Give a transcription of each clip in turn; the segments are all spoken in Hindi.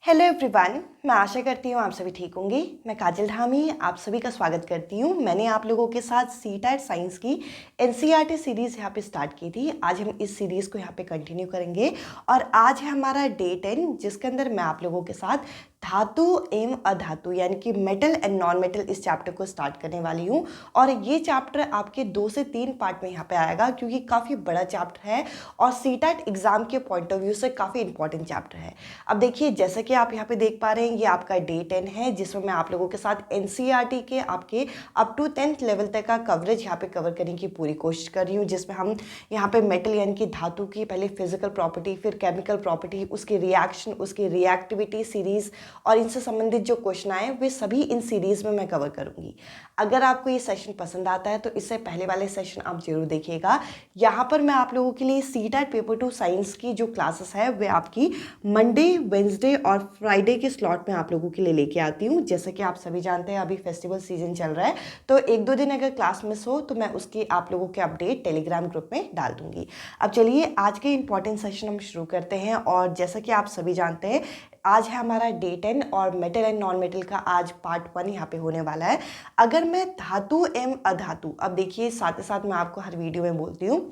हेलो एवरीवन, मैं आशा करती हूँ आप सभी ठीक होंगे। मैं काजल धामी आप सभी का स्वागत करती हूँ। मैंने आप लोगों के साथ सीटेट साइंस की एनसीईआरटी सीरीज़ यहाँ पे स्टार्ट की थी। आज हम इस सीरीज़ को यहाँ पे कंटिन्यू करेंगे और आज है हमारा डे 10, जिसके अंदर मैं आप लोगों के साथ धातु एवं अधातु यानी कि मेटल एंड नॉन मेटल इस चैप्टर को स्टार्ट करने वाली हूँ। और ये चैप्टर आपके 2 से 3 पार्ट में यहाँ पे आएगा, क्योंकि काफ़ी बड़ा चैप्टर है और सीटेट एग्जाम के पॉइंट ऑफ व्यू से काफ़ी इंपॉर्टेंट चैप्टर है। अब देखिए, जैसे कि आप यहाँ पे देख पा रहे हैं, ये आपका डे 10 है, जिसमें मैं आप लोगों के साथ एनसीईआरटी के आपके अप टू 10th लेवल तक का कवरेज यहाँ पे कवर करने की पूरी कोशिश कर रही हूँ, जिसमें हम यहाँ पे मेटल यानी कि धातु की पहले फिजिकल प्रॉपर्टी, फिर केमिकल प्रॉपर्टी, उसकी रिएक्शन, उसकी रिएक्टिविटी सीरीज और इनसे संबंधित जो क्वेश्चन आए वे सभी इन सीरीज में मैं कवर करूंगी। अगर आपको ये सेशन पसंद आता है तो इससे पहले वाले सेशन आप जरूर देखिएगा। यहाँ पर मैं आप लोगों के लिए सीटेट पेपर 2 साइंस की जो क्लासेस है वे आपकी मंडे, वेंसडे और फ्राइडे के स्लॉट में आप लोगों के लिए लेके आती हूँ। जैसे कि आप सभी जानते हैं, अभी फेस्टिवल सीजन चल रहा है, तो 1-2 दिन अगर क्लास मिस हो तो मैं उसकी आप लोगों के अपडेट टेलीग्राम ग्रुप में डाल दूंगी। अब चलिए आज के इंपॉर्टेंट सेशन हम शुरू करते हैं। और जैसा कि आप सभी जानते हैं, आज है हमारा डे 10 और मेटल एंड नॉन मेटल का आज पार्ट 1 यहाँ पे होने वाला है। अगर मैं धातु एवं अधातु, अब देखिए साथ ही साथ मैं आपको हर वीडियो में बोलती हूँ,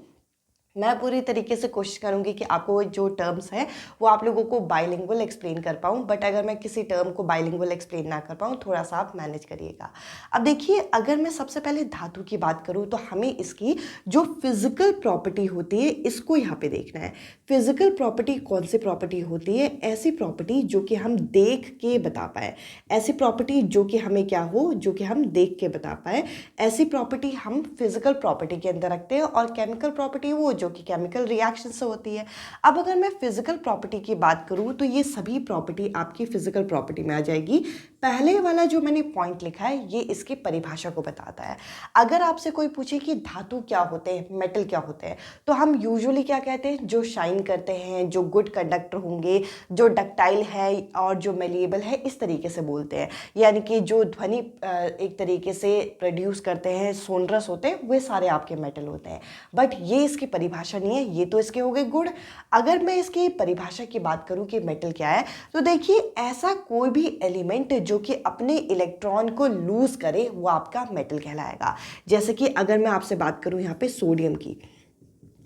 मैं पूरी तरीके से कोशिश करूंगी कि आपको जो टर्म्स हैं वो आप लोगों को बाइलिंगुअल एक्सप्लेन कर पाऊँ, बट अगर मैं किसी टर्म को बाइलिंगुअल एक्सप्लेन ना कर पाऊँ, थोड़ा सा आप मैनेज करिएगा। अब देखिए, अगर मैं सबसे पहले धातु की बात करूँ तो हमें इसकी जो फिजिकल प्रॉपर्टी होती है इसको यहाँ पे देखना है। फिजिकल प्रॉपर्टी कौन सी प्रॉपर्टी होती है? ऐसी प्रॉपर्टी जो कि हम देख के बता पाए, ऐसी प्रॉपर्टी जो कि हमें क्या हो, जो कि हम देख के बता पाए, ऐसी प्रॉपर्टी हम फिजिकल प्रॉपर्टी के अंदर रखते हैं। और केमिकल प्रॉपर्टी वो जो कि केमिकल रिएक्शन से होती है। अब अगर मैं फिजिकल प्रॉपर्टी की बात करूं तो ये सभी प्रॉपर्टी आपकी फिजिकल प्रॉपर्टी में आ जाएगी। पहले वाला जो मैंने पॉइंट लिखा है ये इसकी परिभाषा को बताता है। अगर आपसे कोई पूछे कि धातु क्या होते हैं, मेटल क्या होते हैं, तो हम यूजुअली क्या कहते हैं? जो शाइन करते हैं, जो गुड कंडक्टर होंगे, जो डक्टाइल है और जो मेलिएबल है, इस तरीके से बोलते हैं। यानी कि जो ध्वनि एक तरीके से प्रोड्यूस करते हैं, सोनरस होते हैं, वे सारे आपके मेटल होते हैं। बट ये इसकी परिभाषा नहीं है, ये तो इसके हो गए गुण। अगर मैं इसकी परिभाषा की बात करूं कि मेटल क्या है, तो देखिए ऐसा कोई भी एलिमेंट जो कि अपने इलेक्ट्रॉन को लूज करे वो आपका मेटल कहलाएगा। जैसे कि अगर मैं आपसे बात करूं यहाँ पे सोडियम की,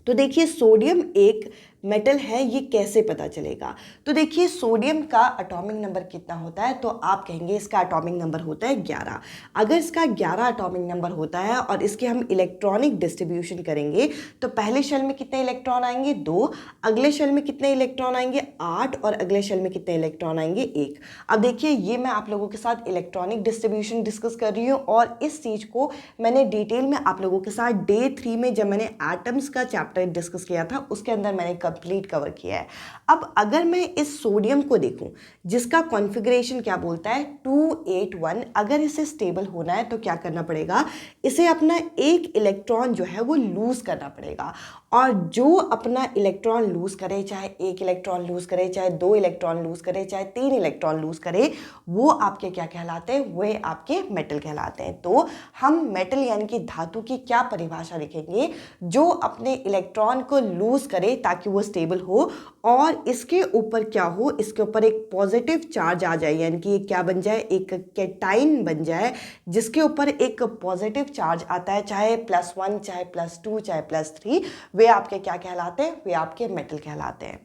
तो देखिए सोडियम एक मेटल है, ये कैसे पता चलेगा? तो देखिए सोडियम का एटॉमिक नंबर कितना होता है, तो आप कहेंगे इसका एटॉमिक नंबर होता है 11। अगर इसका 11 एटॉमिक नंबर होता है और इसके हम इलेक्ट्रॉनिक डिस्ट्रीब्यूशन करेंगे तो पहले शेल में कितने इलेक्ट्रॉन आएंगे? 2। अगले शेल में कितने इलेक्ट्रॉन आएंगे? 8। और अगले शेल में कितने इलेक्ट्रॉन आएंगे? 1। अब देखिए ये मैं आप लोगों के साथ इलेक्ट्रॉनिक डिस्ट्रीब्यूशन डिस्कस कर रही हूँ और इस चीज़ को मैंने डिटेल में आप लोगों के साथ डे 3 में जब मैंने एटम्स का चैप्टर डिस्कस किया था उसके अंदर मैंने कंप्लीट कवर किया है। अब अगर मैं इस सोडियम को देखूं जिसका कॉन्फ़िगरेशन क्या बोलता है 281, अगर इसे स्टेबल होना है तो क्या करना पड़ेगा? इसे अपना एक इलेक्ट्रॉन जो है वो लूज करना पड़ेगा। और जो अपना इलेक्ट्रॉन लूज करे, चाहे 1 इलेक्ट्रॉन लूज करे, चाहे 2 इलेक्ट्रॉन लूज करे, चाहे 3 इलेक्ट्रॉन लूज करे, वो आपके क्या कहलाते हैं? वे आपके मेटल कहलाते हैं। तो हम मेटल यानी कि धातु की क्या परिभाषा लिखेंगे? जो अपने इलेक्ट्रॉन को लूज करे ताकि वो स्टेबल हो और इसके ऊपर क्या हो? इसके ऊपर एक पॉजिटिव चार्ज आ जाए, यानी कि ये क्या बन जाए? एक कैटाइन बन जाए, जिसके ऊपर एक पॉजिटिव चार्ज आता है, चाहे +1, चाहे +2, चाहे +3, वे आपके क्या कहलाते हैं? वे आपके मेटल कहलाते हैं।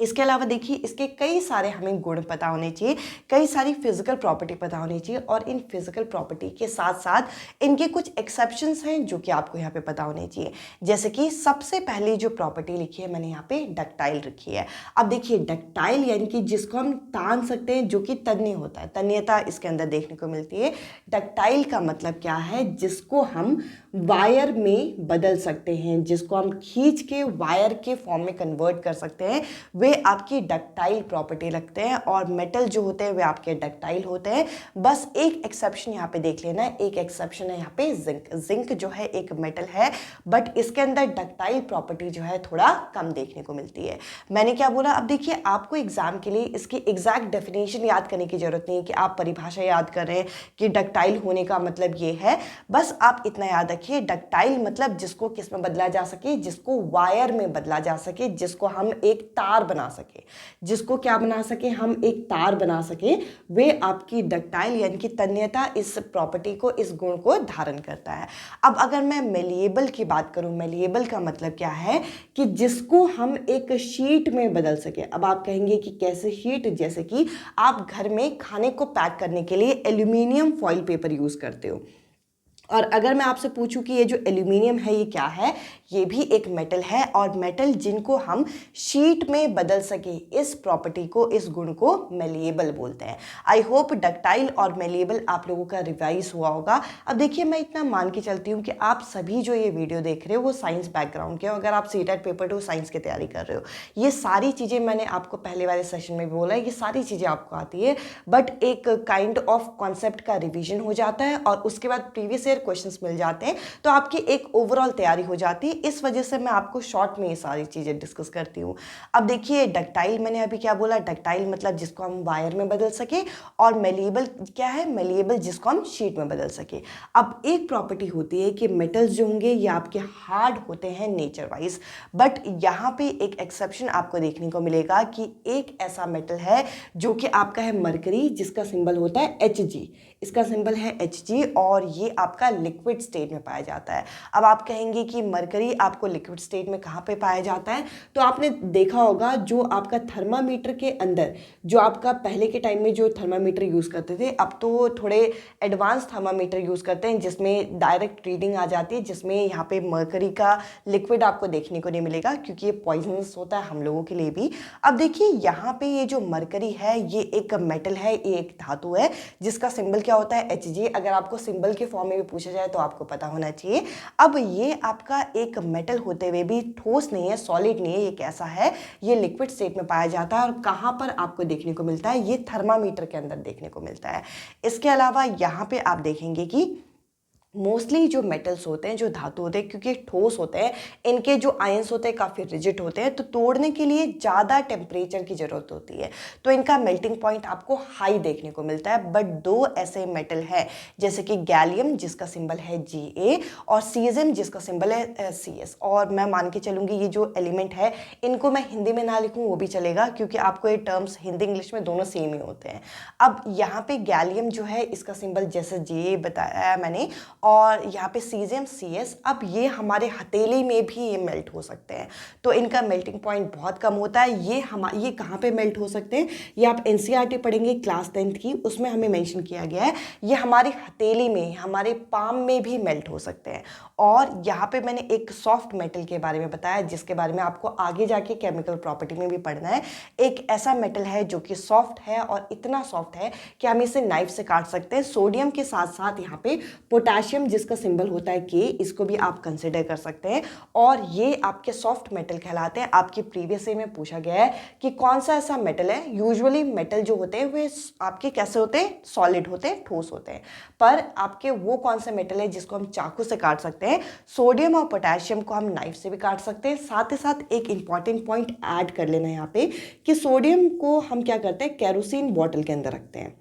इसके अलावा देखिए इसके कई सारे हमें गुण पता होने चाहिए, कई सारी फिजिकल प्रॉपर्टी पता होनी चाहिए और इन फिजिकल प्रॉपर्टी के साथ साथ इनके कुछ एक्सेप्शंस हैं जो कि आपको यहाँ पे पता होने चाहिए। जैसे कि सबसे पहली जो प्रॉपर्टी लिखी है मैंने यहाँ पे डक्टाइल रखी है। अब देखिए डक्टाइल यानी कि जिसको हम तान सकते हैं, जो कि तन्य होता है, तन्यता इसके अंदर देखने को मिलती है। डक्टाइल का मतलब क्या है? जिसको हम वायर में बदल सकते हैं, जिसको हम खींच के वायर के फॉर्म में कन्वर्ट कर सकते हैं, वे आपकी डक्टाइल प्रॉपर्टी रखते हैं। और मेटल जो होते हैं वे आपके डक्टाइल होते हैं। बस एक एक्सेप्शन यहाँ पे देख लेना, एक एक्सेप्शन है यहाँ पे जिंक। जिंक जो है एक मेटल है, बट इसके अंदर डक्टाइल प्रॉपर्टी जो है थोड़ा कम देखने को मिलती है। मैंने क्या बोला? अब देखिए आपको एग्जाम के लिए इसकी एग्जैक्ट डेफिनेशन याद करने की जरूरत नहीं है कि आप परिभाषा याद कर रहे हैं कि डक्टाइल होने का मतलब ये है। बस आप इतना याद रखिए, डक्टाइल मतलब जिसको किस में बदला जा सके? जिसको वायर में बदला जा सके, जिसको हम एक तार बना सके, जिसको क्या बना सके, हम एक तार बना सके, वे आपकी डक्टाइल यानी कि तन्यता इस प्रॉपर्टी को, इस गुण को धारण करता है। अब अगर मैं मेलिएबल की बात करूं, मेलिएबल का मतलब क्या है कि जिसको हम एक शीट में बदल सके। अब आप कहेंगे कि कैसे शीट, जैसे कि आप घर में खाने को पैक करने के लिए एल्यूमिनियम फॉइल पेपर यूज करते हो, और अगर मैं आपसे पूछूं कि ये जो एल्यूमिनियम है ये क्या है, ये भी एक मेटल है, और मेटल जिनको हम शीट में बदल सके, इस प्रॉपर्टी को, इस गुण को मेलिएबल बोलते हैं। आई होप डक्टाइल और मेलिएबल आप लोगों का रिवाइज हुआ होगा। अब देखिए, मैं इतना मान के चलती हूँ कि आप सभी जो ये वीडियो देख रहे हो वो साइंस बैकग्राउंड के हो। अगर आप सीटेट पेपर 2 साइंस की तैयारी कर रहे हो, ये सारी चीज़ें मैंने आपको पहले वाले सेशन में भी बोला है, ये सारी चीज़ें आपको आती है, बट एक काइंड ऑफ कॉन्सेप्ट का रिविजन हो जाता है और उसके बाद प्रीवियस क्वेश्चंस मिल जाते हैं, तो आपकी एक ओवरऑल तैयारी हो जाती है। इस वजह से मैं आपको शॉर्ट में ये सारी चीजें डिस्कस करती हूँ। अब देखिए, डक्टाइल मैंने अभी क्या बोला, डक्टाइल मतलब जिसको हम वायर में बदल सके, और मेलिएबल क्या है, मेलिएबल जिसको हम शीट में बदल सके। अब एक प्रॉपर्टी होती है कि मेटल्स जो होंगे ये आपके हार्ड होते हैं नेचर वाइज, बट यहाँ पे एक एक्सेप्शन आपको देखने को मिलेगा कि एक ऐसा मेटल है जो कि आपका है मरकरी, जिसका सिंबल होता है Hg, इसका सिंबल है Hg, और ये आपका लिक्विड स्टेट में पाया जाता है। अब आप कहेंगे कि मरकरी आपको लिक्विड स्टेट में कहाँ पे पाया जाता है, तो आपने देखा होगा जो आपका थर्मामीटर के अंदर, जो आपका पहले के टाइम में जो थर्मामीटर यूज़ करते थे, अब तो थोड़े एडवांस थर्मामीटर यूज़ करते हैं जिसमें डायरेक्ट रीडिंग आ जाती है, जिसमें यहाँ पे मरकरी का लिक्विड आपको देखने को नहीं मिलेगा क्योंकि ये पॉइजनस होता है हम लोगों के लिए भी। अब देखिए, यहाँ पे ये जो मरकरी है ये एक मेटल है, ये एक धातु है जिसका सिंबल क्या होता है, Hg। अगर आपको सिंबल के फॉर्म में भी पूछा जाए तो आपको पता होना चाहिए। अब ये आपका एक मेटल होते हुए भी ठोस नहीं है, सॉलिड नहीं है, ये कैसा है, ये लिक्विड स्टेट में पाया जाता है। और कहाँ पर आपको देखने को मिलता है, ये थर्मामीटर के अंदर देखने को मिलता है। इसके अलावा यहाँ पे आप देखेंगे कि मोस्टली जो मेटल्स होते हैं, जो धातु होते हैं, क्योंकि ठोस होते हैं, इनके जो आयंस होते हैं काफ़ी रिजिड होते हैं, तो तोड़ने के लिए ज़्यादा टेम्परेचर की ज़रूरत होती है, तो इनका मेल्टिंग पॉइंट आपको हाई देखने को मिलता है। बट दो ऐसे मेटल है जैसे कि गैलियम जिसका सिंबल है Ga, और सीजियम जिसका सिंबल है Cs, और मैं मान के चलूँगी ये जो एलिमेंट है इनको मैं हिंदी में ना लिखूँ वो भी चलेगा, क्योंकि आपको ये टर्म्स हिंदी इंग्लिश में दोनों सेम ही होते हैं। अब यहाँ पे गैलियम जो है इसका सिंबल जैसे Ga बताया मैंने, और यहाँ पे सीजियम Cs। अब ये हमारे हथेली में भी ये मेल्ट हो सकते हैं, तो इनका मेल्टिंग पॉइंट बहुत कम होता है। ये कहाँ पे मेल्ट हो सकते हैं, ये आप NCERT पढ़ेंगे क्लास 10th की, उसमें हमें मेंशन किया गया है, ये हमारी हथेली में, हमारे पाम में भी मेल्ट हो सकते हैं। और यहाँ पे मैंने एक सॉफ्ट मेटल के बारे में बताया जिसके बारे में आपको आगे जाके केमिकल प्रॉपर्टी में भी पढ़ना है। एक ऐसा मेटल है जो कि सॉफ्ट है, और इतना सॉफ्ट है कि हम इसे नाइफ से काट सकते हैं। सोडियम के साथ साथ यहाँ पे पोटेशियम जिसका सिंबल होता है K, इसको भी आप कंसिडर कर सकते हैं, और ये आपके सॉफ्ट मेटल कहलाते हैं। आपके प्रीवियस में पूछा गया है कि कौन सा ऐसा मेटल है, यूजुअली मेटल जो होते हैं वे आपके कैसे होते हैं, सॉलिड होते हैं, ठोस होते हैं, पर आपके वो कौन सा मेटल है जिसको हम चाकू से काट सकते हैं। सोडियम और पोटेशियम को हम नाइफ से भी काट सकते हैं। साथ ही साथ एक इंपॉर्टेंट पॉइंट ऐड कर लेना यहाँ पे कि सोडियम को हम क्या करते हैं, केरोसिन बॉटल के अंदर रखते हैं।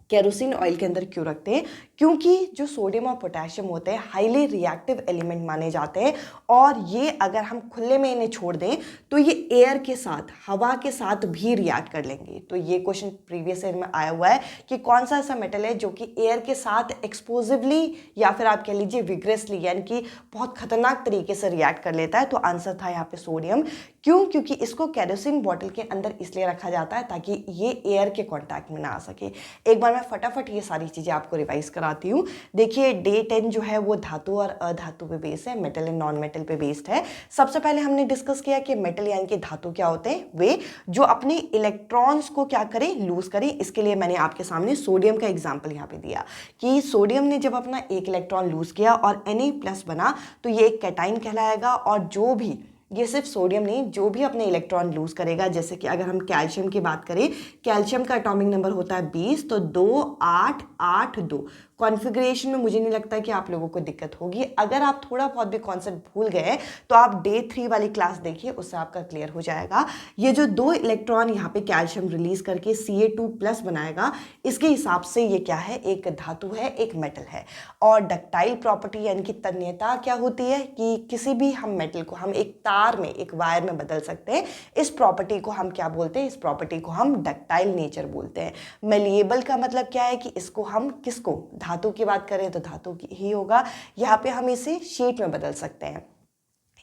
केरोसिन ऑयल के अंदर क्यों रखते हैं, क्योंकि जो सोडियम और पोटेशियम होते हैं हाईली रिएक्टिव एलिमेंट माने जाते हैं, और ये अगर हम खुले में इन्हें छोड़ दें तो ये एयर के साथ, हवा के साथ भी रिएक्ट कर लेंगे। तो ये क्वेश्चन प्रीवियस ईयर में आया हुआ है कि कौन सा ऐसा मेटल है जो कि एयर के साथ एक्सपोजिवली या फिर आप कह लीजिए विग्रेसली, यानी कि बहुत खतरनाक तरीके से रिएक्ट कर लेता है। तो आंसर था यहाँ पे सोडियम। क्यों, क्योंकि इसको केरोसिन बॉटल के अंदर इसलिए रखा जाता है ताकि ये एयर के कॉन्टैक्ट में ना आ सके। एक बार मैं फटाफट ये सारी चीज़ें आपको रिवाइज कराती हूँ। देखिए, डे 10 जो है वो धातु और अधातु पे बेस्ड है, मेटल एंड नॉन मेटल पे बेस्ड है। सबसे पहले हमने डिस्कस किया कि मेटल यानी कि धातु क्या होते हैं, वे जो अपने इलेक्ट्रॉन्स को क्या करें, लूज करें। इसके लिए मैंने आपके सामने सोडियम का एग्जाम्पल यहाँ पे दिया कि सोडियम ने जब अपना एक इलेक्ट्रॉन लूज किया और Na+ बना तो ये एक कैटाइन कहलाएगा। और जो भी, ये सिर्फ सोडियम नहीं, जो भी अपने इलेक्ट्रॉन लूज करेगा, जैसे कि अगर हम कैल्शियम की बात करें, कैल्शियम का एटॉमिक नंबर होता है 20, तो 2 8 8 2 कॉन्फ़िगरेशन में मुझे नहीं लगता कि आप लोगों को दिक्कत होगी। अगर आप थोड़ा बहुत भी कॉन्सेप्ट भूल गए तो आप डे 3 वाली क्लास देखिए, उससे आपका क्लियर हो जाएगा। ये जो 2 इलेक्ट्रॉन यहाँ पे कैल्शियम रिलीज करके Ca2+ बनाएगा, इसके हिसाब से ये क्या है, एक धातु है, एक मेटल है। और डक्टाइल प्रॉपर्टी यानी कि तन्यता क्या होती है कि किसी भी हम मेटल को हम एक तार में, एक वायर में बदल सकते हैं। इस प्रॉपर्टी को हम क्या बोलते हैं, इस प्रॉपर्टी को हम डक्टाइल नेचर बोलते हैं। मेलिएबल का मतलब क्या है कि इसको हम किसको, धातु की बात करें तो धातु की ही होगा। यहाँ पे हम इसे शीट में बदल सकते हैं।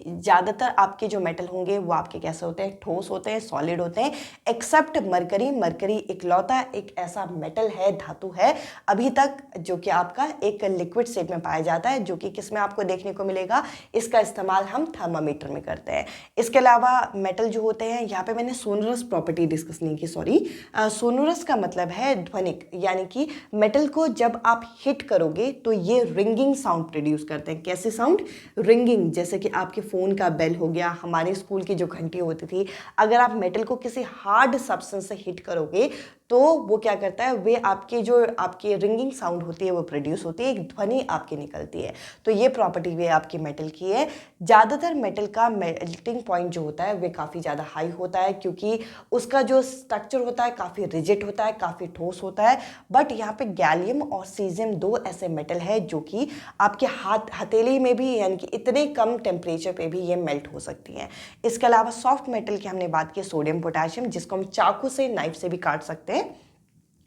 ज़्यादातर आपके जो मेटल होंगे वो आपके कैसे होते हैं, ठोस होते हैं, सॉलिड होते हैं, एक्सेप्ट मरकरी। मरकरी इकलौता एक ऐसा मेटल है, धातु है अभी तक जो कि आपका एक लिक्विड स्टेट में पाया जाता है, जो कि किस में आपको देखने को मिलेगा, इसका इस्तेमाल हम थर्मामीटर में करते हैं। इसके अलावा मेटल जो होते हैं, यहाँ पे मैंने सोनरस प्रॉपर्टी डिस्कस नहीं की, सॉरी। सोनरस का मतलब है ध्वनिक, यानी कि मेटल को जब आप हिट करोगे तो ये रिंगिंग साउंड प्रोड्यूस करते हैं। कैसे साउंड, रिंगिंग, जैसे कि आपके फ़ोन का बेल हो गया, हमारे स्कूल की जो घंटी होती थी। अगर आप मेटल को किसी हार्ड सब्सटेंस से हिट करोगे तो वो क्या करता है, वे आपकी जो आपकी रिंगिंग साउंड होती है वो प्रोड्यूस होती है, एक ध्वनि आपकी निकलती है। तो ये प्रॉपर्टी वे आपकी मेटल की है। ज़्यादातर मेटल का मेल्टिंग पॉइंट जो होता है वे काफ़ी ज़्यादा हाई होता है, क्योंकि उसका जो स्ट्रक्चर होता है काफ़ी रिजिड होता है, काफ़ी ठोस होता है। बट यहाँ पे गैलियम और सीजियम 2 ऐसे मेटल है जो कि आपके हथेली में भी, यानी कि इतने कम टेम्परेचर पे भी ये मेल्ट हो सकती हैं। इसके अलावा सॉफ्ट मेटल की हमने बात की, सोडियम पोटेशियम, जिसको हम चाकू से, नाइफ से भी काट सकते हैं।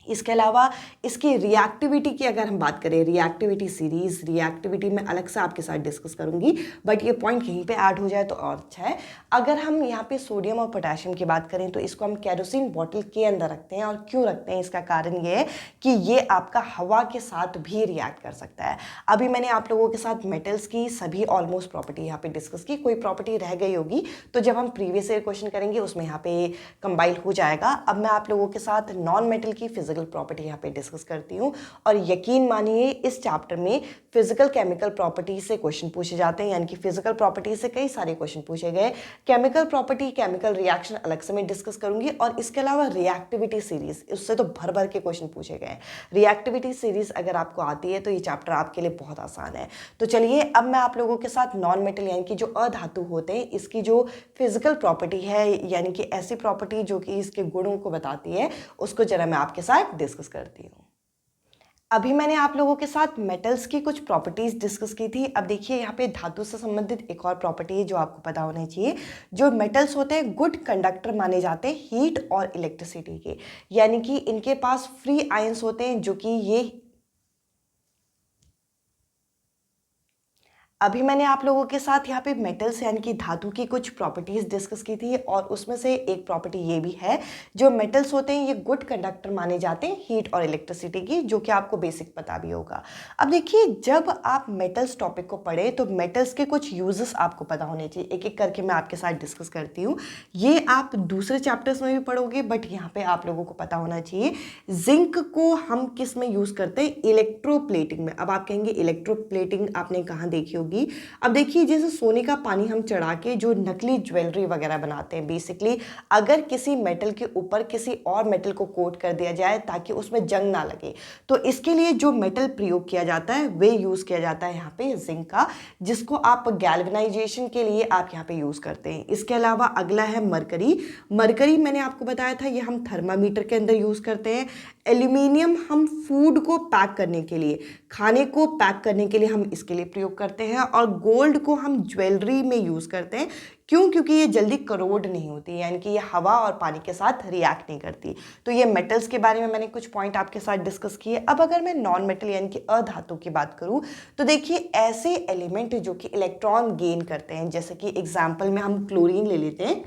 इसके अलावा इसकी रिएक्टिविटी की अगर हम बात करें, रिएक्टिविटी सीरीज, रिएक्टिविटी में अलग से आपके साथ डिस्कस करूंगी, बट ये पॉइंट कहीं पे ऐड हो जाए तो और अच्छा है। अगर हम यहाँ पे सोडियम और पोटेशियम की बात करें तो इसको हम केरोसिन बॉटल के अंदर रखते हैं। और क्यों रखते हैं, इसका कारण ये है कि ये आपका हवा के साथ भी रिएक्ट कर सकता है। अभी मैंने आप लोगों के साथ मेटल्स की सभी ऑलमोस्ट प्रॉपर्टी यहाँ पे डिस्कस की, कोई प्रॉपर्टी रह गई होगी तो जब हम प्रीवियस ईयर क्वेश्चन करेंगे उसमें यहाँ पे कंबाइल हो जाएगा। अब मैं आप लोगों के साथ नॉन मेटल की फिजिकल प्रॉपर्टी यहाँ पे डिस्कस करती हूँ। और यकीन मानिए इस चैप्टर में फिजिकल केमिकल प्रॉपर्टी से क्वेश्चन पूछे जाते हैं, यानी कि फिजिकल प्रॉपर्टी से कई सारे क्वेश्चन पूछे गए। केमिकल प्रॉपर्टी, केमिकल रिएक्शन अलग से मैं डिस्कस करूंगी। और इसके अलावा रिएक्टिविटी सीरीज, उससे तो भर भर के क्वेश्चन पूछे गए। रिएक्टिविटी सीरीज अगर आपको आती है तो ये चैप्टर आपके लिए बहुत आसान है। तो चलिए अब मैं आप लोगों के साथ नॉन मेटल यानी कि जो अधातु होते हैं इसकी जो फिजिकल प्रॉपर्टी है, यानी कि ऐसी प्रॉपर्टी जो कि इसके गुणों को बताती है, उसको जरा मैं आपके साथ डिस्कस करती हूँ। अभी मैंने आप लोगों के साथ मेटल्स की कुछ प्रॉपर्टीज डिस्कस की थी। अब देखिए यहाँ पे धातु से संबंधित एक और प्रॉपर्टी है जो आपको पता होनी चाहिए। जो मेटल्स होते हैं गुड कंडक्टर माने जाते हैं हीट और इलेक्ट्रिसिटी के, यानी कि इनके पास फ्री आयंस होते हैं जो कि ये, अभी मैंने आप लोगों के साथ यहाँ पे मेटल्स यानी कि धातु की कुछ प्रॉपर्टीज डिस्कस की थी। और उसमें से एक प्रॉपर्टी ये भी है, जो मेटल्स होते हैं ये गुड कंडक्टर माने जाते हैं हीट और इलेक्ट्रिसिटी की, जो कि आपको बेसिक पता भी होगा। अब देखिए जब आप मेटल्स टॉपिक को पढ़े तो मेटल्स के कुछ यूजेस आपको पता होने चाहिए। एक एक करके मैं आपके साथ डिस्कस करती हूँ। ये आप दूसरे चैप्टर्स में भी पढ़ोगे, बट यहाँ पे आप लोगों को पता होना चाहिए। जिंक को हम किस में यूज करते हैं, इलेक्ट्रोप्लेटिंग में। अब आप कहेंगे इलेक्ट्रोप्लेटिंग आपने कहाँ देखी होगी। अब देखिए जैसे सोने का पानी हम चढ़ा के जो नकली ज्वेलरी वगैरह बनाते हैं, बेसिकली अगर किसी मेटल के ऊपर किसी और मेटल को कोट कर दिया जाए ताकि उसमें जंग ना लगे, तो इसके लिए जो मेटल प्रयोग किया जाता है वे यूज किया जाता है यहाँ पे जिंक का, जिसको आप गैल्वेनाइजेशन के लिए आप यहाँ पे यूज करते हैं। इसके अलावा अगला है मरकरी। मरकरी मैंने आपको बताया था ये हम थर्मामीटर के अंदर यूज करते हैं। एल्यूमिनियम हम फूड को पैक करने के लिए, खाने को पैक करने के लिए हम इसके लिए प्रयोग करते हैं। और गोल्ड को हम ज्वेलरी में यूज़ करते हैं। क्यों, क्योंकि ये जल्दी करोड नहीं होती, यानी कि ये हवा और पानी के साथ रिएक्ट नहीं करती। तो ये मेटल्स के बारे में मैंने कुछ पॉइंट आपके साथ डिस्कस किए। अब अगर मैं नॉन मेटल यानी कि अधातु की बात करूं तो देखिए ऐसे एलिमेंट जो कि इलेक्ट्रॉन गेन करते हैं, जैसे कि एग्जाम्पल में हम क्लोरीन ले लेते हैं।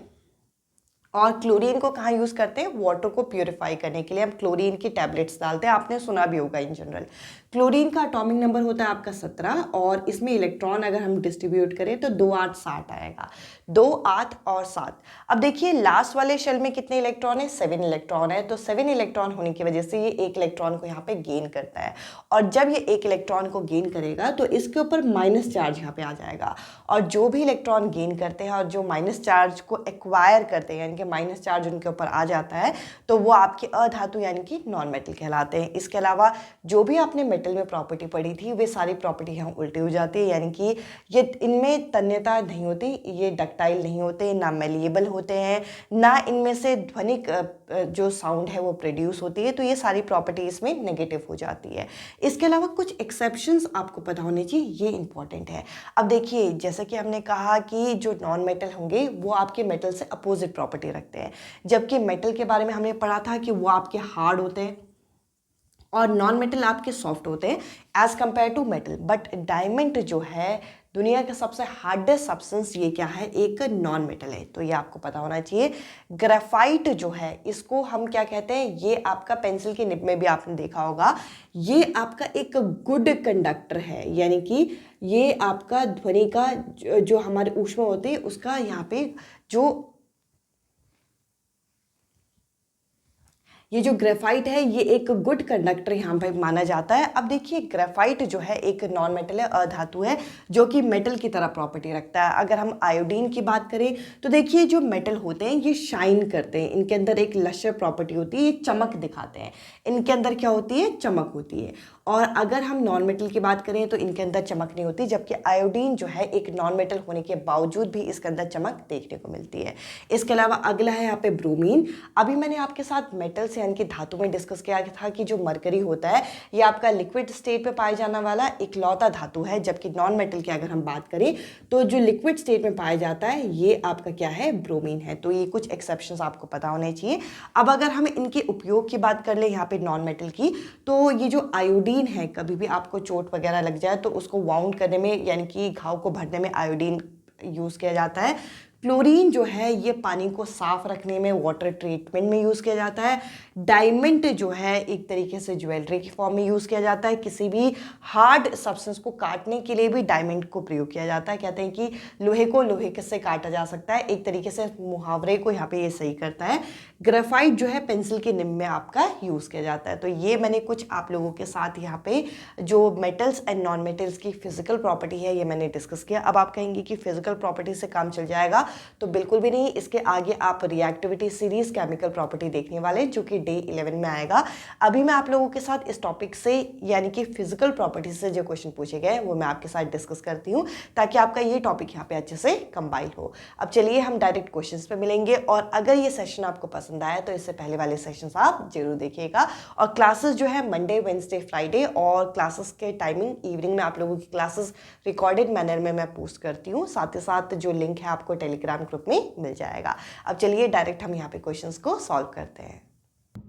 और क्लोरीन को कहाँ यूज़ करते हैं, वाटर को प्योरीफाई करने के लिए हम क्लोरीन की टैबलेट्स डालते हैं। आपने सुना भी होगा इन जनरल। क्लोरीन का एटॉमिक नंबर होता है आपका 17 और इसमें इलेक्ट्रॉन अगर हम डिस्ट्रीब्यूट करें तो 2 8 60 आएगा। 2 8 और 7। अब देखिए लास्ट वाले शेल में कितने इलेक्ट्रॉन है, 7 इलेक्ट्रॉन है। तो 7 इलेक्ट्रॉन होने की वजह से ये एक इलेक्ट्रॉन को यहाँ पे गेन करता है। और जब ये एक इलेक्ट्रॉन को गेन करेगा तो इसके ऊपर माइनस चार्ज यहाँ पे आ जाएगा। और जो भी इलेक्ट्रॉन गेन करते हैं और जो माइनस चार्ज को एक्वायर करते हैं, यानी के माइनस चार्ज उनके ऊपर आ जाता है तो वो आपके अधातु यानी कि नॉन मेटल कहलाते हैं। इसके अलावा जो भी आपने मेटल में प्रॉपर्टी पढ़ी थी वे सारी प्रॉपर्टी यहाँ उल्टी हो जाती है, यानी कि ये इनमें तन्यता नहीं होती, ये डक्टाइल नहीं होते, ना मेलिएबल होते हैं, ना इनमें से ध्वनिक जो साउंड है वो प्रोड्यूस होती है। तो ये सारी प्रॉपर्टी इसमें नेगेटिव हो जाती है। इसके अलावा कुछ एक्सेप्शंस आपको पता होने चाहिए, ये इंपॉर्टेंट है। अब देखिए जैसा कि हमने कहा कि जो नॉन मेटल होंगे वो आपके मेटल से अपोजिट प्रॉपर्टी रखते हैं, जबकि मेटल के बारे में हमने पढ़ा था कि वो आपके हार्ड होते हैं और नॉन मेटल आपके सॉफ्ट होते हैं as compared to metal. But diamond जो है दुनिया का सबसे हार्डेस्ट सब्सटेंस, ये क्या है, एक नॉन मेटल है, तो ये आपको पता होना चाहिए। ग्रेफाइट जो है इसको हम क्या कहते हैं, ये आपका पेंसिल की निब में भी आपने देखा होगा, ये आपका एक गुड कंडक्टर है, यानी कि ये आपका ध्वनि का जो हमारे ऊष्मा होते हैं उसका यहाँ पे जो ये जो ग्रेफाइट है ये एक गुड कंडक्टर यहाँ पे माना जाता है। अब देखिए ग्रेफाइट जो है एक नॉन मेटल है, अधातु है, जो कि मेटल की तरह प्रॉपर्टी रखता है। अगर हम आयोडीन की बात करें तो देखिए जो मेटल होते हैं ये शाइन करते हैं, इनके अंदर एक लश्यर प्रॉपर्टी होती है, ये चमक दिखाते हैं, इनके अंदर क्या होती है, चमक होती है। और अगर हम नॉन मेटल की बात करें तो इनके अंदर चमक नहीं होती, जबकि आयोडीन जो है एक नॉन मेटल होने के बावजूद भी इसके अंदर चमक देखने को मिलती है। इसके अलावा अगला है यहाँ पे ब्रोमीन। अभी मैंने आपके साथ मेटल्स यानी कि धातु में डिस्कस किया था कि जो मरकरी होता है ये आपका लिक्विड स्टेट पे पाया जाने वाला इकलौता धातु है, जबकि नॉन मेटल की अगर हम बात करें तो जो लिक्विड स्टेट में पाया जाता है ये आपका क्या है, ब्रोमीन है। तो ये कुछ एक्सेप्शंस आपको पता होने चाहिए। अब अगर हम इनके उपयोग की बात कर ले यहाँ पे नॉन मेटल की, तो ये जो आयोडीन है, कभी भी आपको चोट वगैरह लग जाए तो उसको वाउंड करने में यानी कि घाव को भरने में आयोडीन यूज़ किया जाता है। क्लोरीन जो है ये पानी को साफ रखने में, वाटर ट्रीटमेंट में यूज़ किया जाता है। डायमंड जो है एक तरीके से ज्वेलरी की फॉर्म में यूज़ किया जाता है। किसी भी हार्ड सब्सटेंस को काटने के लिए भी डायमंड को प्रयोग किया जाता है। कहते हैं कि लोहे को लोहे से काटा जा सकता है, एक तरीके से मुहावरे को यहाँ पे ये सही करता है। ग्रेफाइट जो है पेंसिल के निब में आपका यूज़ किया जाता है। तो ये मैंने कुछ आप लोगों के साथ यहाँ पे जो मेटल्स एंड नॉन मेटल्स की फिजिकल प्रॉपर्टी है ये मैंने डिस्कस किया। अब आप कहेंगे कि फिजिकल प्रॉपर्टी से काम चल जाएगा, तो बिल्कुल भी नहीं। इसके आगे आप रिएक्टिविटी सीरीज केमिकल प्रॉपर्टी देखने वाले, जो कि डे 11 में आएगा। अभी मैं आप लोगों के साथ इस टॉपिक से यानी कि फिजिकल प्रॉपर्टी से जो क्वेश्चन पूछे गए वो मैं आपके साथ डिस्कस करती हूँ, ताकि आपका ये टॉपिक यहाँ पे अच्छे से कंबाइन हो। अब चलिए हम डायरेक्ट क्वेश्चंस पे मिलेंगे, और अगर ये सेशन आपको पसंद आया तो इससे पहले वाले सेशंस आप जरूर देखिएगा। और क्लासेस जो है मंडे, वेंसडे, फ्राइडे, और क्लासेस के टाइमिंग इवनिंग में आप लोगों की क्लासेस रिकॉर्डेड मैनर में मैं पोस्ट करती हूँ। साथ ही साथ जो लिंक है आपको टेलीग्राम ग्रुप में मिल जाएगा। अब चलिए डायरेक्ट हम यहाँ पे क्वेश्चंस को सॉल्व करते हैं।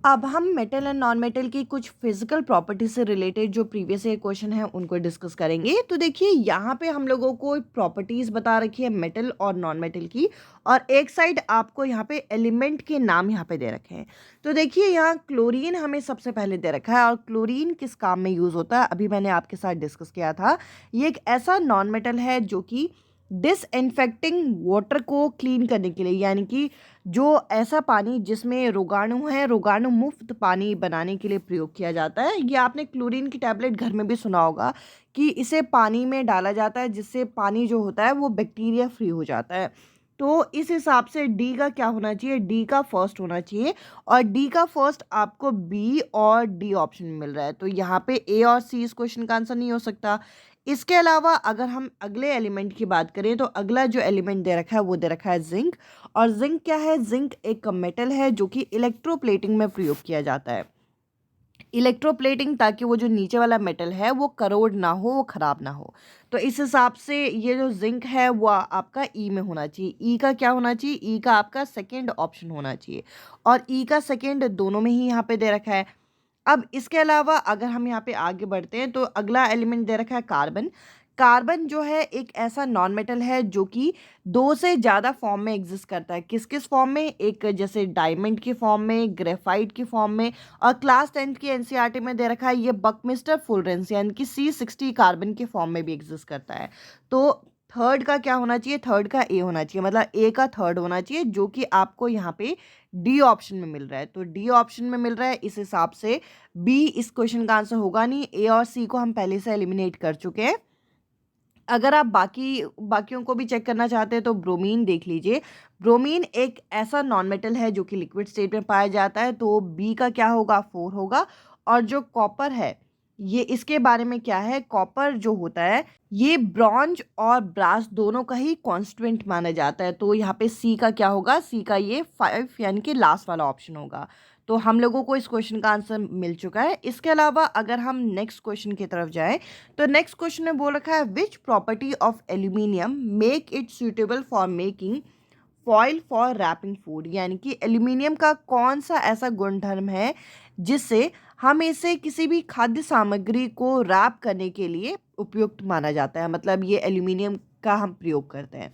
अब हम मेटल एंड नॉन मेटल की कुछ फिजिकल प्रॉपर्टी से रिलेटेड जो प्रीवियस ईयर क्वेश्चन है उनको डिस्कस करेंगे। तो देखिए यहाँ पे हम लोगों को प्रॉपर्टीज बता रखी है मेटल और नॉन मेटल की, और एक साइड आपको यहाँ पे एलिमेंट के नाम यहाँ पे दे रखे हैं। तो देखिए यहाँ क्लोरीन हमें सबसे पहले दे रखा है, और क्लोरीन किस काम में यूज़ होता है अभी मैंने आपके साथ डिस्कस किया था। ये एक ऐसा नॉन मेटल है जो कि डिसइंफेक्टिंग वाटर को क्लीन करने के लिए, यानी कि जो ऐसा पानी जिसमें रोगाणु है, रोगाणु मुक्त पानी बनाने के लिए प्रयोग किया जाता है। ये आपने क्लोरीन की टैबलेट घर में भी सुना होगा कि इसे पानी में डाला जाता है, जिससे पानी जो होता है वो बैक्टीरिया फ्री हो जाता है। तो इस हिसाब से डी का क्या होना चाहिए, डी का फर्स्ट होना चाहिए, और डी का फर्स्ट आपको बी और डी ऑप्शन में मिल रहा है। तो यहाँ पे ए और सी इस क्वेश्चन का आंसर नहीं हो सकता। इसके अलावा अगर हम अगले एलिमेंट की बात करें तो अगला जो एलिमेंट दे रखा है वो दे रखा है जिंक। और जिंक क्या है, जिंक एक मेटल है जो कि इलेक्ट्रोप्लेटिंग में प्रयोग किया जाता है। इलेक्ट्रोप्लेटिंग, ताकि वो जो नीचे वाला मेटल है वो करोड ना हो, वो खराब ना हो। तो इस हिसाब से ये जो जिंक है वो आपका ई में होना चाहिए। ई का क्या होना चाहिए, ई का आपका सेकेंड ऑप्शन होना चाहिए, और ई का सेकेंड दोनों में ही यहाँ पे दे रखा है। अब इसके अलावा अगर हम यहाँ पे आगे बढ़ते हैं तो अगला एलिमेंट दे रखा है कार्बन। कार्बन जो है एक ऐसा नॉन मेटल है जो कि दो से ज़्यादा फॉर्म में एग्जिस्ट करता है। किस किस फॉर्म में, एक जैसे डायमंड की फॉर्म में, ग्रेफाइट की फॉर्म में, और क्लास 10th की एनसीईआरटी में दे रखा है ये बकमिस्टर फुलरेंस यानी कि C60 कार्बन की फॉर्म में भी एग्जिस्ट करता है। तो थर्ड का क्या होना चाहिए, थर्ड का ए होना चाहिए, मतलब ए का थर्ड होना चाहिए, जो कि आपको यहाँ पे डी ऑप्शन में मिल रहा है। तो डी ऑप्शन में मिल रहा है, इस हिसाब से बी इस क्वेश्चन का आंसर होगा नहीं। ए और सी को हम पहले से एलिमिनेट कर चुके हैं। अगर आप बाकियों को भी चेक करना चाहते हैं तो ब्रोमीन देख लीजिए। ब्रोमीन एक ऐसा नॉन मेटल है जो कि लिक्विड स्टेट में पाया जाता है, तो बी का क्या होगा, 4 होगा। और जो कॉपर है, ये इसके बारे में क्या है, कॉपर जो होता है ये ब्रॉन्ज और ब्रास दोनों का ही कॉन्स्टिट्यूएंट माना जाता है, तो यहाँ पे सी का क्या होगा, सी का ये 5 यानी कि लास्ट वाला ऑप्शन होगा। तो हम लोगों को इस क्वेश्चन का आंसर मिल चुका है। इसके अलावा अगर हम नेक्स्ट क्वेश्चन की तरफ जाएं तो नेक्स्ट क्वेश्चन में बोल रखा है which property of aluminium make it suitable for making foil for wrapping food, यानी कि एल्यूमिनियम का कौन सा ऐसा गुणधर्म है जिससे हम इसे किसी भी खाद्य सामग्री को रैप करने के लिए उपयुक्त माना जाता है, मतलब ये एल्यूमिनियम का हम प्रयोग करते हैं।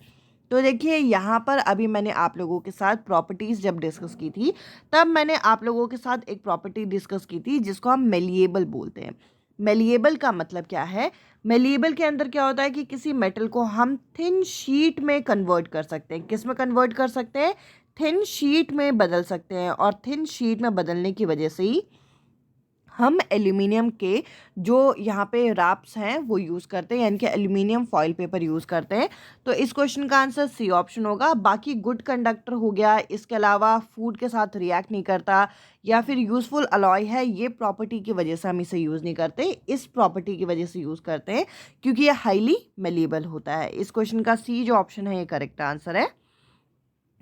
तो देखिए यहाँ पर अभी मैंने आप लोगों के साथ प्रॉपर्टीज़ जब डिस्कस की थी तब मैंने आप लोगों के साथ एक प्रॉपर्टी डिस्कस की थी जिसको हम मेलिएबल बोलते हैं। मेलिएबल का मतलब क्या है, मेलिएबल के अंदर क्या होता है कि किसी मेटल को हम थिन शीट में कन्वर्ट कर सकते हैं। किस में कन्वर्ट कर सकते हैं, थिन शीट में बदल सकते हैं, और थिन शीट में बदलने की वजह से ही हम एल्यूमिनियम के जो यहाँ पे रैप्स हैं वो यूज़ करते हैं, यानी कि एल्यूमिनियम फॉइल पेपर यूज़ करते हैं। तो इस क्वेश्चन का आंसर सी ऑप्शन होगा। बाकी गुड कंडक्टर हो गया, इसके अलावा फूड के साथ रिएक्ट नहीं करता, या फिर यूज़फुल अलॉय है, ये प्रॉपर्टी की वजह से हम इसे यूज़ नहीं करते, इस प्रॉपर्टी की वजह से यूज़ करते हैं क्योंकि ये हाईली मेलिएबल होता है। इस क्वेश्चन का सी जो ऑप्शन है ये करेक्ट आंसर है।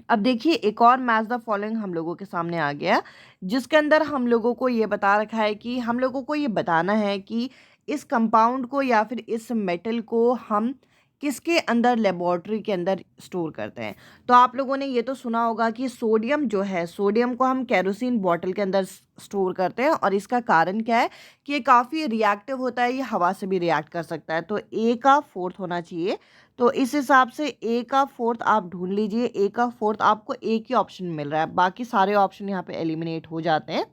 अब देखिए एक और मैच द फॉलोइंग हम लोगों के सामने आ गया, जिसके अंदर हम लोगों को ये बता रखा है कि हम लोगों को ये बताना है कि इस कंपाउंड को या फिर इस मेटल को हम किसके अंदर लेबोरेटरी के अंदर स्टोर करते हैं। तो आप लोगों ने ये तो सुना होगा कि सोडियम जो है, सोडियम को हम केरोसिन बॉटल के अंदर स्टोर करते हैं, और इसका कारण क्या है कि ये काफ़ी रिएक्टिव होता है, ये हवा से भी रिएक्ट कर सकता है, तो ए का 4th होना चाहिए। तो इस हिसाब से ए का 4th आप ढूंढ लीजिए, ए का 4th आपको एक ही ऑप्शन मिल रहा है, बाकी सारे ऑप्शन यहाँ पे एलिमिनेट हो जाते हैं।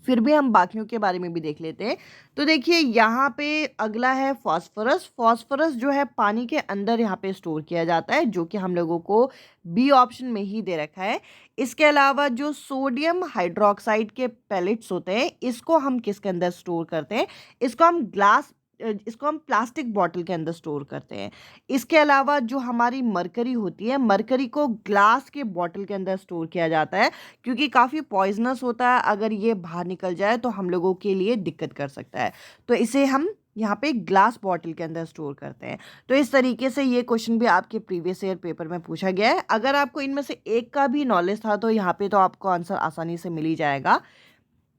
फिर भी हम बाकियों के बारे में भी देख लेते हैं। तो देखिए यहाँ पे अगला है फॉस्फोरस। फॉस्फोरस जो है पानी के अंदर यहाँ पे स्टोर किया जाता है, जो कि हम लोगों को बी ऑप्शन में ही दे रखा है। इसके अलावा जो सोडियम हाइड्रोक्साइड के पैलेट्स होते हैं, इसको हम किसके अंदर स्टोर करते हैं, इसको हम प्लास्टिक बॉटल के अंदर स्टोर करते हैं। इसके अलावा जो हमारी मरकरी होती है, मरकरी को ग्लास के बॉटल के अंदर स्टोर किया जाता है क्योंकि काफ़ी पॉइजनस होता है, अगर ये बाहर निकल जाए तो हम लोगों के लिए दिक्कत कर सकता है, तो इसे हम यहाँ पे ग्लास बॉटल के अंदर स्टोर करते हैं। तो इस तरीके से ये क्वेश्चन भी आपके प्रीवियस ईयर पेपर में पूछा गया है। अगर आपको इनमें से एक का भी नॉलेज था तो यहाँ पे तो आपको आंसर आसानी से मिल ही जाएगा।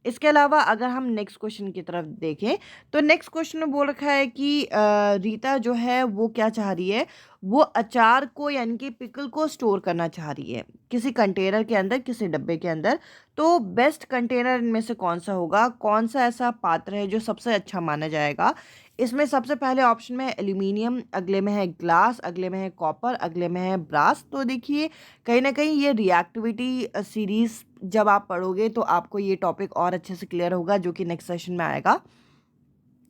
इसके अलावा अगर हम नेक्स्ट क्वेश्चन की तरफ देखें तो नेक्स्ट क्वेश्चन में बोल रखा है कि रीता जो है वो क्या चाह रही है, वो अचार को यानी कि पिकल को स्टोर करना चाह रही है किसी कंटेनर के अंदर, किसी डब्बे के अंदर। तो बेस्ट कंटेनर इनमें से कौन सा होगा, कौन सा ऐसा पात्र है जो सबसे अच्छा माना जाएगा। इसमें सबसे पहले ऑप्शन में है एल्यूमिनियम, अगले में है ग्लास, अगले में है कॉपर, अगले में है ब्रास। तो देखिए कहीं ना कहीं ये रिएक्टिविटी सीरीज जब आप पढ़ोगे तो आपको ये टॉपिक और अच्छे से क्लियर होगा, जो कि नेक्स्ट सेशन में आएगा।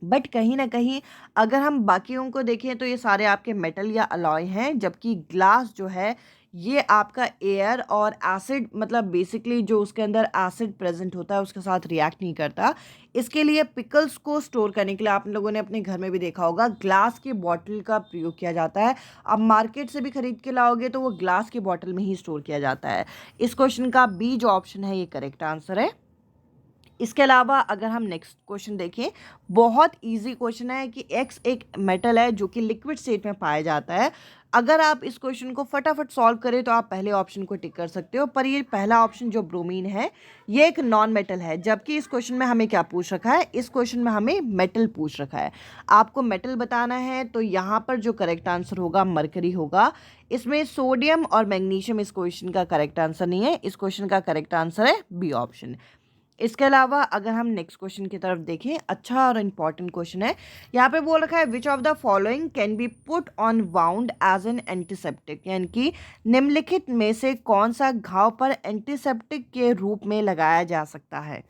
बट कहीं ना कहीं अगर हम बाकियों को देखें तो ये सारे आपके मेटल या अलॉय हैं, जबकि ग्लास जो है ये आपका एयर और एसिड, मतलब बेसिकली जो उसके अंदर एसिड प्रेजेंट होता है उसके साथ रिएक्ट नहीं करता। इसके लिए पिकल्स को स्टोर करने के लिए आप लोगों ने अपने घर में भी देखा होगा ग्लास की बॉटल का प्रयोग किया जाता है। आप मार्केट से भी खरीद के लाओगे तो वो ग्लास की बॉटल में ही स्टोर किया जाता है। इस क्वेश्चन का बी जो ऑप्शन है ये करेक्ट आंसर है। इसके अलावा अगर हम नेक्स्ट क्वेश्चन देखें, बहुत इजी क्वेश्चन है कि एक्स एक मेटल है जो कि लिक्विड स्टेट में पाया जाता है। अगर आप इस क्वेश्चन को फटाफट सॉल्व करें तो आप पहले ऑप्शन को टिक कर सकते हो, पर ये पहला ऑप्शन जो ब्रोमीन है ये एक नॉन मेटल है, जबकि इस क्वेश्चन में हमें क्या पूछ रखा है, इस क्वेश्चन में हमें मेटल पूछ रखा है। आपको मेटल बताना है तो यहाँ पर जो करेक्ट आंसर होगा मरकरी होगा। इसमें सोडियम और मैग्नीशियम इस क्वेश्चन का करेक्ट आंसर नहीं है, इस क्वेश्चन का करेक्ट आंसर है बी ऑप्शन। इसके अलावा अगर हम नेक्स्ट क्वेश्चन की तरफ देखें, अच्छा और इम्पॉर्टेंट क्वेश्चन है। यहाँ पे बोल रखा है which of the following can be put on wound as an antiseptic, यानी कि निम्नलिखित में से कौन सा घाव पर एंटीसेप्टिक के रूप में लगाया जा सकता है।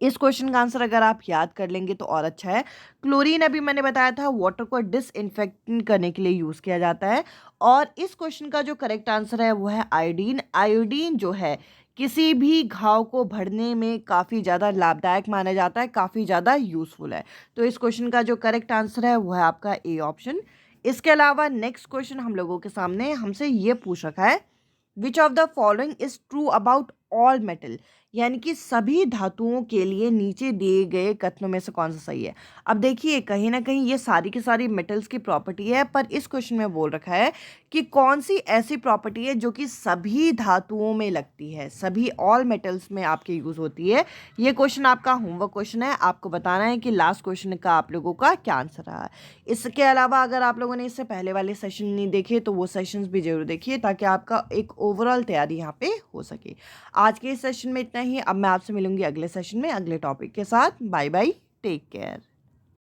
इस क्वेश्चन का आंसर अगर आप याद कर लेंगे तो और अच्छा है। क्लोरीन अभी मैंने बताया था वाटर को डिसइंफेक्टेंट करने के लिए यूज़ किया जाता है, और इस क्वेश्चन का जो करेक्ट आंसर है वो है आयोडीन। आयोडीन जो है किसी भी घाव को भरने में काफ़ी ज़्यादा लाभदायक माना जाता है, काफ़ी ज़्यादा यूज़फुल है। तो इस क्वेश्चन का जो करेक्ट आंसर है वो है आपका ए ऑप्शन। इसके अलावा नेक्स्ट क्वेश्चन हम लोगों के सामने हमसे ये पूछ रखा है, which of the following is true about all metal, यानी कि सभी धातुओं के लिए नीचे दिए गए कथनों में से कौन सा सही है। अब देखिए कहीं ना कहीं ये सारी की सारी मेटल्स की प्रॉपर्टी है, पर इस क्वेश्चन में बोल रखा है कि कौन सी ऐसी प्रॉपर्टी है जो कि सभी धातुओं में लगती है, सभी ऑल मेटल्स में आपके यूज़ होती है। ये क्वेश्चन आपका होमवर्क क्वेश्चन है, आपको बताना है कि लास्ट क्वेश्चन का आप लोगों का क्या आंसर रहा है। इसके अलावा अगर आप लोगों ने इससे पहले वाले सेशन नहीं देखे तो वो सेशंस भी जरूर देखिए, ताकि आपका एक ओवरऑल तैयारी यहाँ पे हो सके। आज के इस सेशन में इतना ही। अब मैं आपसे मिलूंगी अगले सेशन में अगले टॉपिक के साथ। Bye bye, take care.